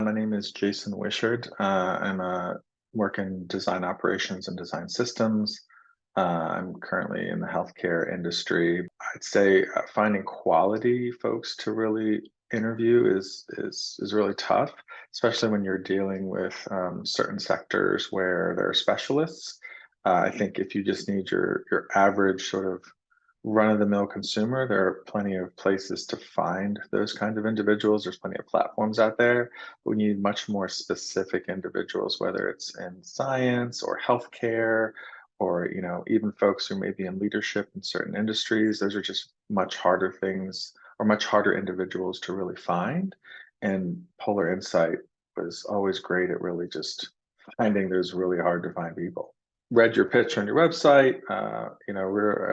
my name is Jason Wishard. I'm a work in design operations and design systems. I'm currently in the healthcare industry. I'd say finding quality folks to really interview is really tough, especially when you're dealing with certain sectors where there are specialists. I think if you just need your average sort of run-of-the-mill consumer, there are plenty of places to find those kinds of individuals. There's plenty of platforms out there, but we need much more specific individuals, whether it's in science or healthcare, or even folks who may be in leadership in certain industries. Those are just much harder things or much harder individuals to really find. And Polar Insight was always great at really just finding those really hard to find people. Read your pitch on your website. We're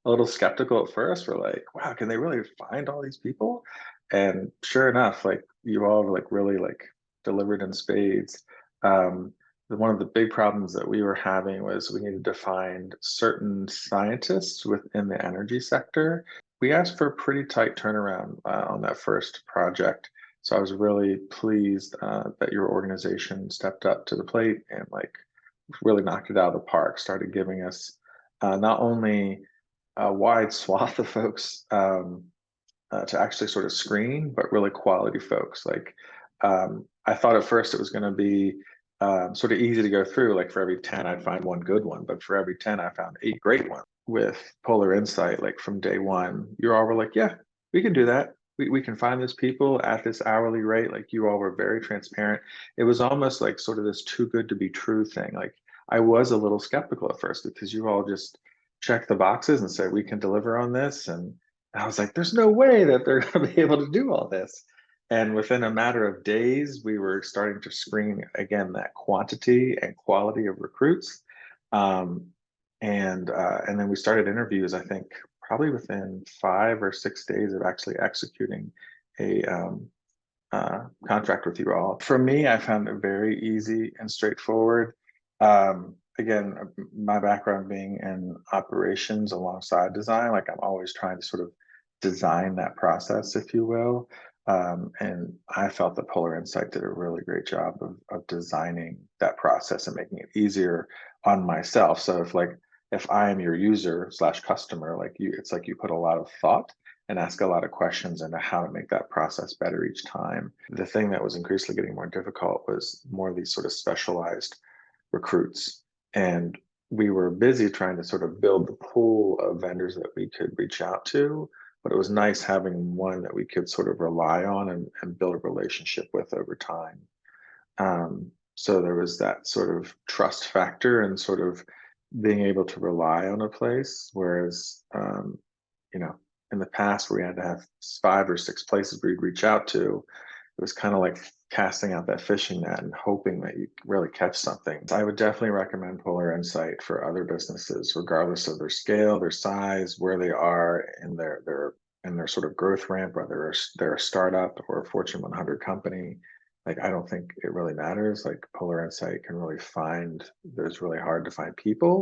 a little skeptical at first. We're like, wow, can they really find all these people? And sure enough, like you all like really like delivered in spades. One of the big problems that we were having was we needed to find certain scientists within the energy sector. We asked for a pretty tight turnaround on that first project. So I was really pleased that your organization stepped up to the plate and like really knocked it out of the park, started giving us not only a wide swath of folks to actually sort of screen, but really quality folks. Like I thought at first it was going to be sort of easy to go through. Like for every 10, I'd find one good one, but for every 10, I found 8 great ones. With Polar Insight, like from day one, you all were like, yeah, we can do that. We can find those people at this hourly rate. Like you all were very transparent. It was almost like sort of this too good to be true thing. Like I was a little skeptical at first because you all just check the boxes and say we can deliver on this, and I was like, there's no way that they're going to be able to do all this. And within a matter of days, we were starting to screen again that quantity and quality of recruits. Um, and then we started interviews, I think probably within 5 or 6 days of actually executing a contract with you all. For me, I found it very easy and straightforward. Again, my background being in operations alongside design, like I'm always trying to sort of design that process, if you will. And I felt that Polar Insight did a really great job of designing that process and making it easier on myself. So if I am your user slash customer, like you, it's like you put a lot of thought and ask a lot of questions into how to make that process better each time. The thing that was increasingly getting more difficult was more of these sort of specialized recruits. And we were busy trying to sort of build the pool of vendors that we could reach out to, but it was nice having one that we could sort of rely on and build a relationship with over time. So there was that sort of trust factor and sort of being able to rely on a place, whereas you know, in the past where we had to have 5 or 6 places we'd reach out to, it was kind of like casting out that fishing net and hoping that you really catch something. I would definitely recommend Polar Insight for other businesses, regardless of their scale, their size, where they are in their sort of growth ramp, whether they're a startup or a Fortune 100 company. Like, I don't think it really matters. Like Polar Insight can really find those really hard to find people